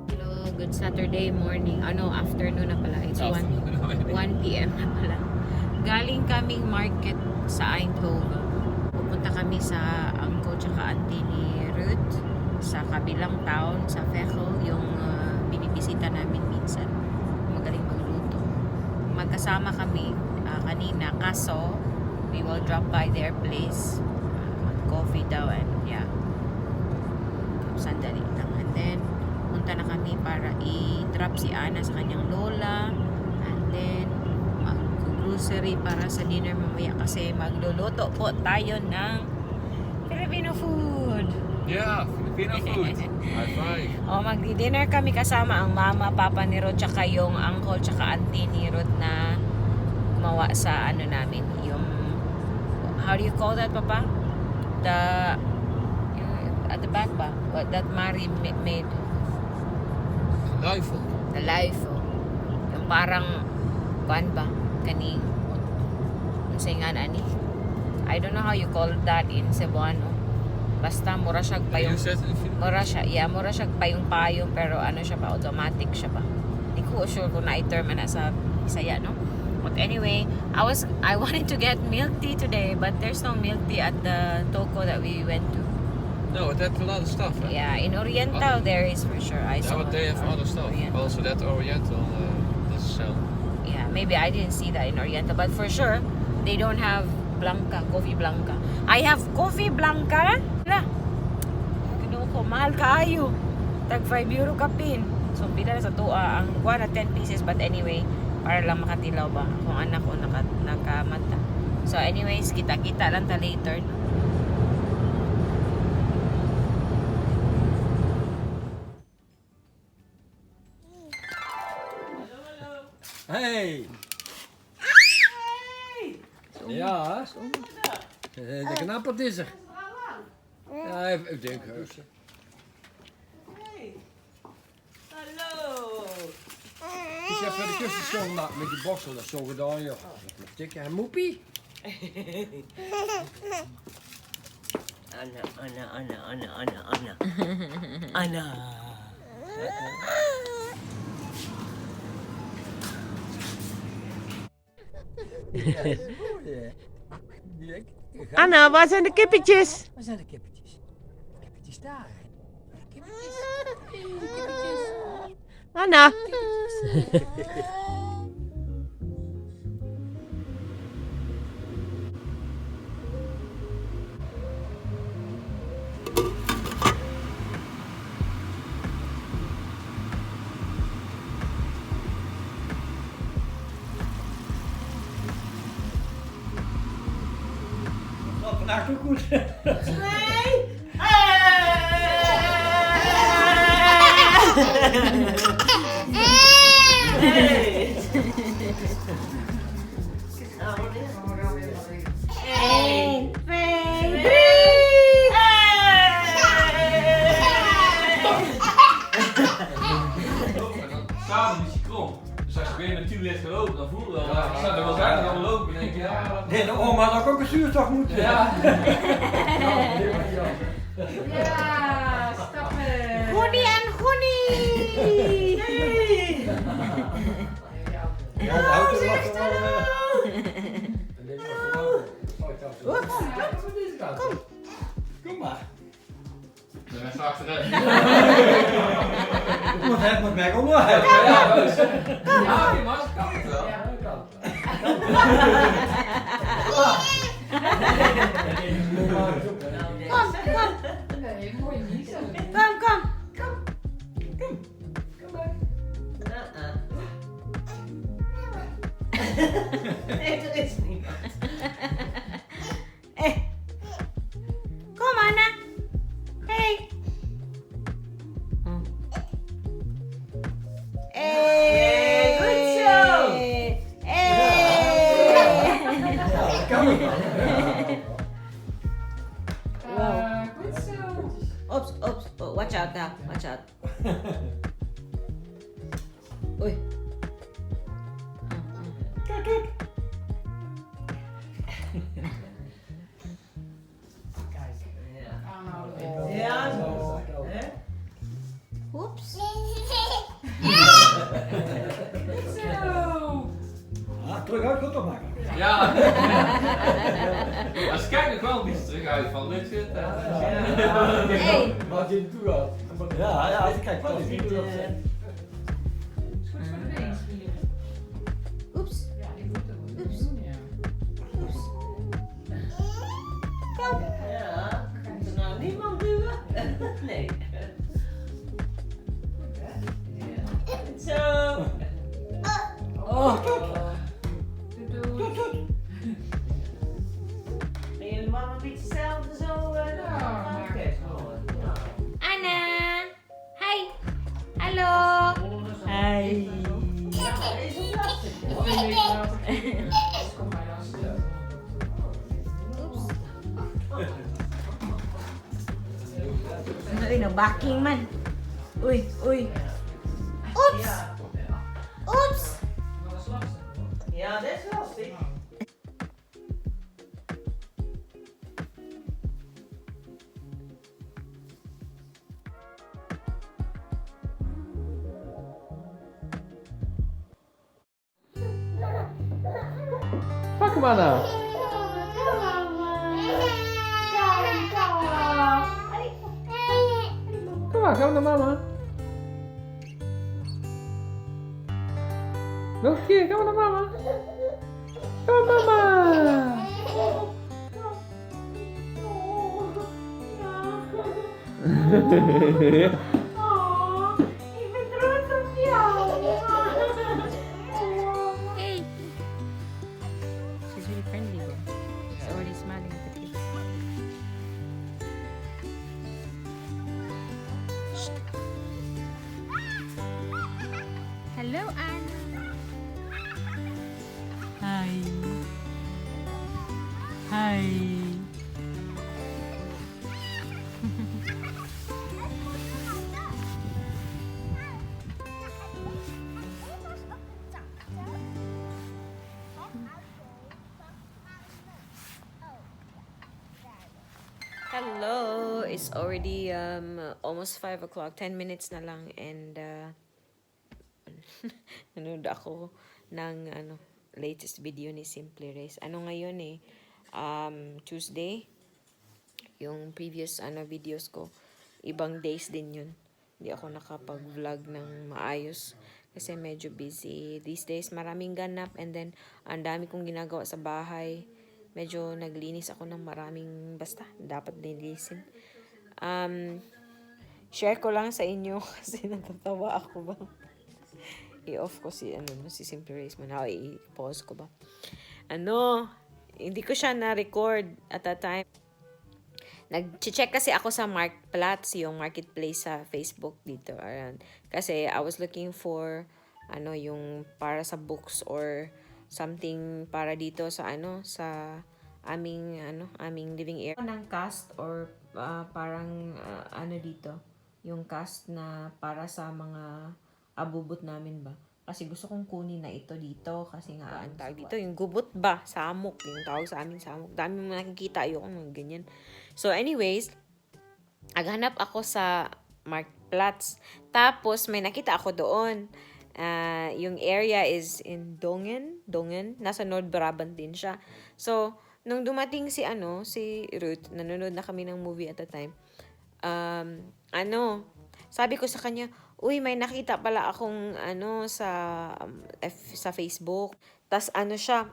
Hello, good Saturday morning. Afternoon na pala. It's 1 p.m. na pala. Galing kaming market sa Eindhoven. Pupunta kami sa uncle tsaka auntie ni Ruth sa kabilang town, sa Veghel, yung binibisita namin minsan. Magaling magluto. Magkasama kami kanina, kaso we will drop by their place, mag-coffee daw, and yeah, sandali lang, and then punta na kami para i-drop si Ana sa kanyang lola, and then mag-grocery para sa dinner mamaya kasi magluluto po tayo ng Filipino food. Yeah, Filipino food. High five. Magdi-dinner kami kasama ang mama, papa ni Ruth, tsaka yung uncle, tsaka auntie ni Ruth na gumawa sa namin, yung, how do you call that, papa? At the back ba? What that Mari made? Life. The life. Yung parang, kuan ba? Kaning, unsingan ani? I don't know how you call that in Cebuano. Basta mura siya payong, mura siya payong pero siya pa, automatic siya pa. Hindi ko sure kung na-term na sa Bisaya, no? But anyway, I wanted to get milk tea today, but there's no milk tea at the toko that we went to. No, they have a lot of stuff. Yeah, in Oriental there is for sure. I saw but they have other stuff. Oriental. Also that Oriental doesn't sell. Yeah, maybe I didn't see that in Oriental, but for sure they don't have Blanca, coffee Blanca. I have coffee Blanca. Kinuha ko, mahal kaayo. Tag 5 euro kapin. So pila na sa tuwa ang kuha na 10 pieces, but anyway, para lang makatilaw ba kung anak ko nakamata. So anyways, kita-kita lang ta later, no? Hey! Ja, de knappert is er. Ja, ik denk heus. Hallo! Ik heb voor de kussen schoongemaakt met die boksel, dat is zo gedaan, joh. Dikke en moepie. Anna. Anna, waar zijn de kippetjes? Waar zijn de kippetjes? Kippetjes daar. Kippetjes. Anna. Vandaag ook goed. Samen is je krom. Dus als je weer natuurlijk gelopen, dan voel je wel. Dan wil zij dan lopen en denk je, ja. Nee, de oma had ook een zuurstof moeten. Ja. Ja, stappen. Goenie en goenie. Ja, de auto was Kom. Kom maar. Dan ben je straks eruit. Het moet mij omlaag. Ja, dus. Ja, oké, maar dat kan het wel. Ja, dat kan. Kom. Nee, mooi niet zo. Kom. Nee, er is niemand. Kom, Anna. Hey. Hey. Goed zo. Hey. Dat kan ook wel. Goed zo. Ops. Oh, watch out now. Watch out. Uy. Ja. Oops. Ah, terug uit, goed opmaken. Ja. Als ik kijk nog wel een beetje terug uit van dit zit. Hey. Wat je toe had. Ja, ja, als ik kijk, wat is niet toe Oeps. Oeps. Ja. Kan er nou niemand duwen? Nee. Zo. Oh. En jullie mama een beetje hetzelfde zo? Oké. Anna. Hi. Hallo. Hey. Uy, nag-backing man. Uy, uy. Oeps! Oeps! Ja, dat is lastig. Pak hem maar nou. Kom maar, gaan we naar mama. Nog een keer, gaan we naar mama. Kom mama. Oh, ik ben trots op jou. Hey. She's really friendly though. She's already smiling at the kids. Hello, Anna. Hi. Hi. Hello, it's already almost 5 o'clock. 10 minutes na lang and nanood ako ng latest video ni Simply Race. Ano ngayon eh? Tuesday. Yung previous videos ko, ibang days din yun. Hindi ako nakapag-vlog ng maayos kasi medyo busy. These days maraming ganap and then ang dami kong ginagawa sa bahay. Medyo naglinis ako ng maraming basta dapat nilinisin. Share ko lang sa inyo kasi natatawa ako ba. I-off ko si Simply Race man. I-pause ko ba. Hindi ko siya na-record at that time. Nag-check kasi ako sa Marketplace, yung marketplace sa Facebook dito. Kasi I was looking for yung para sa books or something para dito sa sa aming living area ng cast or parang dito yung cast na para sa mga abubot namin ba kasi gusto kong kunin na ito dito kasi nga ang tawag dito yung gubot ba samok yung tawag sa amin samok dami mo nakikita ayoko ng ganyan. So anyways, aghanap ako sa Marketplace tapos may nakita ako doon. Yung area is in Dongen, nasa North Brabant din siya. So, nung dumating si Ruth, nanonood na kami ng movie at the time. Sabi ko sa kanya, uy, may nakita pala akong sa Facebook. Tas siya,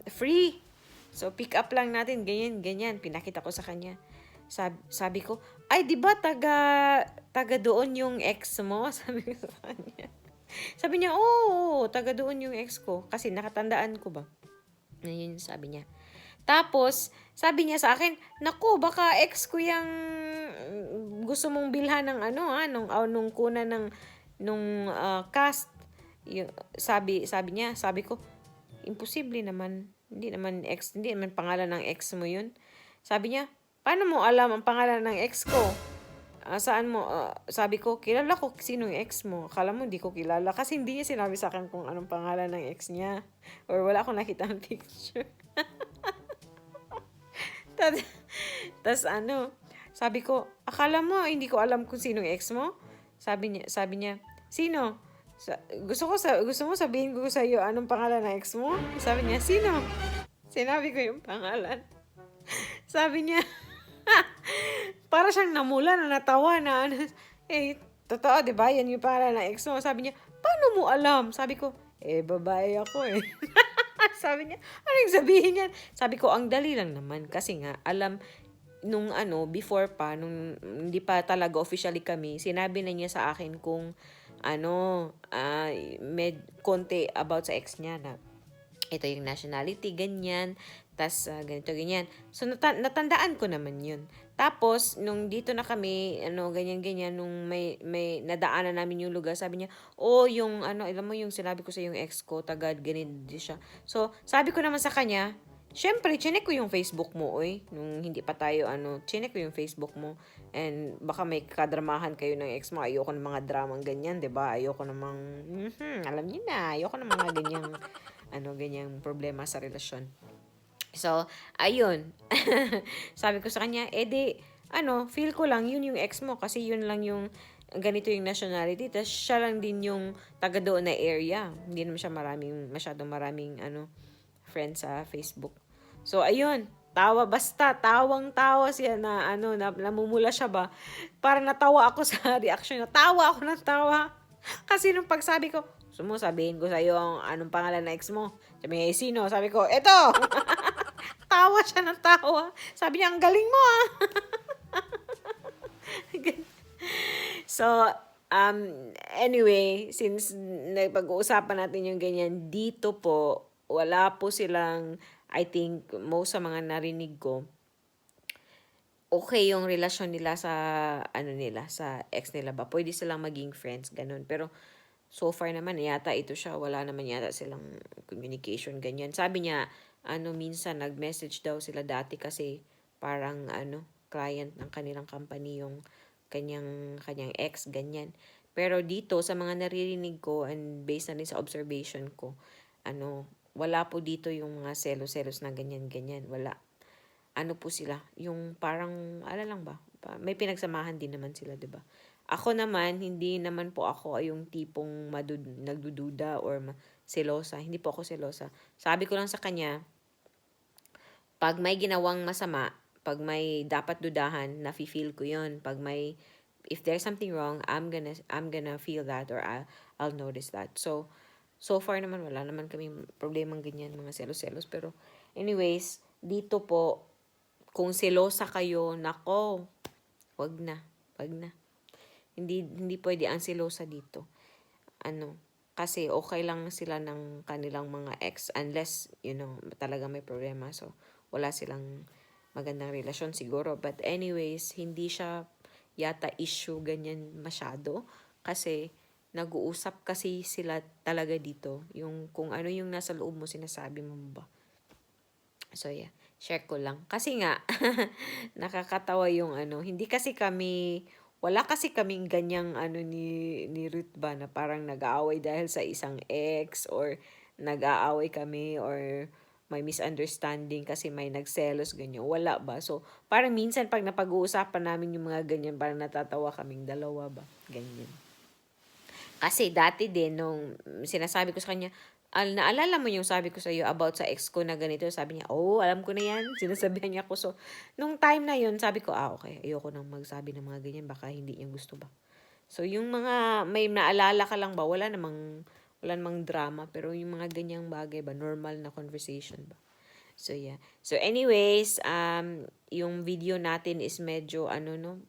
free. So, pick up lang natin, ganyan. Pinakita ko sa kanya. Sabi ko, ay, di ba taga doon yung ex mo? Sabi ko sa kanya. Sabi niya, taga doon yung ex ko. Kasi nakatandaan ko ba? Yun sabi niya. Tapos, sabi niya sa akin, naku, baka ex ko yung gusto mong bilhan ng nung kuna nung cast. Sabi niya, sabi ko, imposible naman. Hindi naman pangalan ng ex mo yun. Sabi niya, paano mo alam ang pangalan ng ex ko? saan mo, sabi ko, kilala ko sino yung ex mo. Akala mo hindi ko kilala. Kasi hindi niya sinabi sa akin kung anong pangalan ng ex niya. Or wala akong nakita ng picture. Tapos sabi ko, akala mo hindi ko alam kung sino yung ex mo? Sabi niya, sino? Gusto mo sabihin ko sa iyo anong pangalan ng ex mo? Sabi niya, sino? Sinabi ko yung pangalan. Sabi niya, para siyang namula na natawa na totoo, di ba? Yan yung pangalan ng ex mo. Sabi niya, paano mo alam? Sabi ko, babae ako eh. Sabi niya, anong sabihin niyan? Sabi ko, ang dali lang naman. Kasi nga, alam, nung before pa, nung hindi pa talaga officially kami, sinabi na niya sa akin kung, konti about sa ex niya na, ito yung nationality, ganyan, tas ganito, ganyan. So, natandaan ko naman yun. Tapos, nung dito na kami, ganyan, nung may nadaanan namin yung lugar, sabi niya, yung, alam mo yung sinabi ko sa yung ex ko, tagad, ganito siya. So, sabi ko naman sa kanya, syempre, chinek ko yung Facebook mo, nung hindi pa tayo, chinek ko yung Facebook mo, and baka may kadramahan kayo ng ex mo, ayoko ng mga dramang ganyan, diba? Ayoko namang, alam niyo na, ayoko ng mga ganyang, ganyang problema sa relasyon. So, ayun. Sabi ko sa kanya, feel ko lang, yun yung ex mo, kasi yun lang yung, ganito yung nationality, tas siya lang din yung taga doon na area. Hindi naman siya masyadong maraming, friends sa Facebook. So, ayun. Tawang-tawa siya na, namumula siya ba. Parang natawa ako sa reaction niya. Tawa ako ng tawa. Kasi nung pagsabi ko, sabihin ko sa'yo anong pangalan na ex mo. Sabi niya, sino? Sabi ko, eto! Tawa siya ng tawa. Sabi niya, ang galing mo ah. So, anyway, since nagpag-uusapan natin yung ganyan, dito po, wala po silang, I think, most sa mga narinig ko, okay yung relasyon nila sa, sa ex nila ba? Pwede silang maging friends, ganun. Pero, so far naman, yata ito siya, wala naman yata silang communication, ganyan. Sabi niya, minsan nag-message daw sila dati kasi parang, client ng kanilang company yung kanyang ex, ganyan. Pero dito, sa mga naririnig ko, and based na rin sa observation ko, wala po dito yung mga selos-selos na ganyan-ganyan. Wala. Po sila? Yung parang, lang ba? May pinagsamahan din naman sila, diba? Ako naman, hindi naman po ako yung tipong nagdududa or selosa. Hindi po ako selosa. Sabi ko lang sa kanya, pag may ginawang masama, pag may dapat dudahan, nafe-feel ko yun. If there's something wrong, I'm gonna feel that or I'll notice that. So far naman, wala naman kami problemang ganyan, mga selos-selos. Pero, anyways, dito po, kung selosa kayo, nako, wag na. Hindi pwede ang selosa dito. Kasi okay lang sila ng kanilang mga ex unless, talaga may problema. So, wala silang magandang relasyon siguro. But anyways, hindi siya yata issue ganyan masyado. Kasi, nag-uusap kasi sila talaga dito. Yung kung ano yung nasa loob mo, sinasabi mo ba. So yeah, share ko lang. Kasi nga, nakakatawa yung hindi kasi kami, wala kasi kaming ganyang ni Ruth ba na parang nag-aaway dahil sa isang ex or nag-aaway kami or may misunderstanding kasi may nagselos, ganyan. Wala ba? So, parang minsan pag napag-uusapan namin yung mga ganyan, parang natatawa kaming dalawa ba? Ganyan. Kasi dati din, nung sinasabi ko sa kanya, naalala mo yung sabi ko sa iyo about sa ex ko na ganito? Sabi niya, alam ko na yan. Sinasabihan niya ako. So, nung time na yun, sabi ko, okay, ayoko nang magsabi ng mga ganyan. Baka hindi niya gusto ba. So, yung mga, may naalala ka lang ba? Wala namang drama. Pero yung mga ganyang bagay ba? Normal na conversation ba? So, yeah. So, anyways, yung video natin is medyo,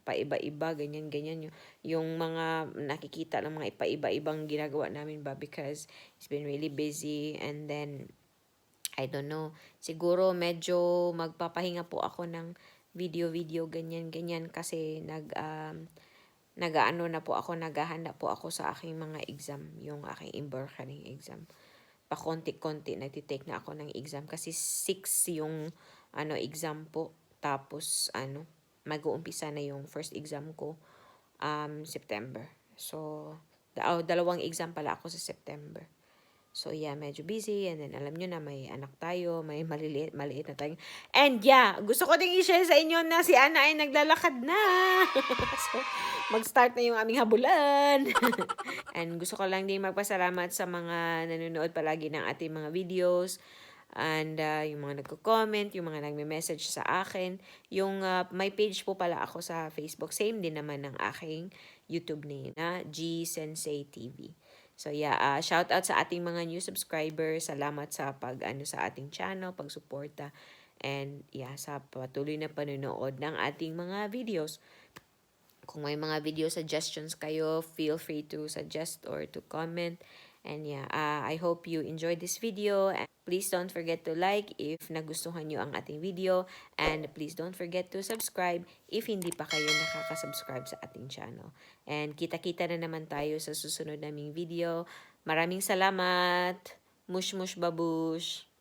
paiba-iba, ganyan-ganyan. Yung mga nakikita ng mga paiba-ibang ginagawa namin ba? Because it's been really busy. And then, I don't know. Siguro, medyo magpapahinga po ako ng video-video, ganyan-ganyan. Kasi, naghahanda po ako sa aking mga exam. Yung aking embarking exam. Pakonti-konti nagtitake na ako ng exam kasi 6 yung exam po, tapos mag-uumpisa na yung first exam ko September. So, dalawang exam pala ako sa September. So, yeah, medyo busy. And then, alam nyo na, may anak tayo. May maliit na tayo. And yeah, gusto ko ding i-share sa inyo na si Ana ay naglalakad na. So, mag-start na yung aming habulan. And gusto ko lang din magpasalamat sa mga nanonood palagi ng ating mga videos. And yung mga nagko-comment, yung mga nagme-message sa akin. Yung may page po pala ako sa Facebook. Same din naman ng aking YouTube name na G Sensei TV. So yeah, shout out sa ating mga new subscribers. Salamat sa sa ating channel, pagsuporta. And yeah, sa patuloy na panonood ng ating mga videos. Kung may mga video suggestions kayo, feel free to suggest or to comment. And yeah, I hope you enjoyed this video. And please don't forget to like if nagustuhan nyo ang ating video. And please don't forget to subscribe if hindi pa kayo nakaka-subscribe sa ating channel. And kita-kita na naman tayo sa susunod naming video. Maraming salamat. Mush mush babush.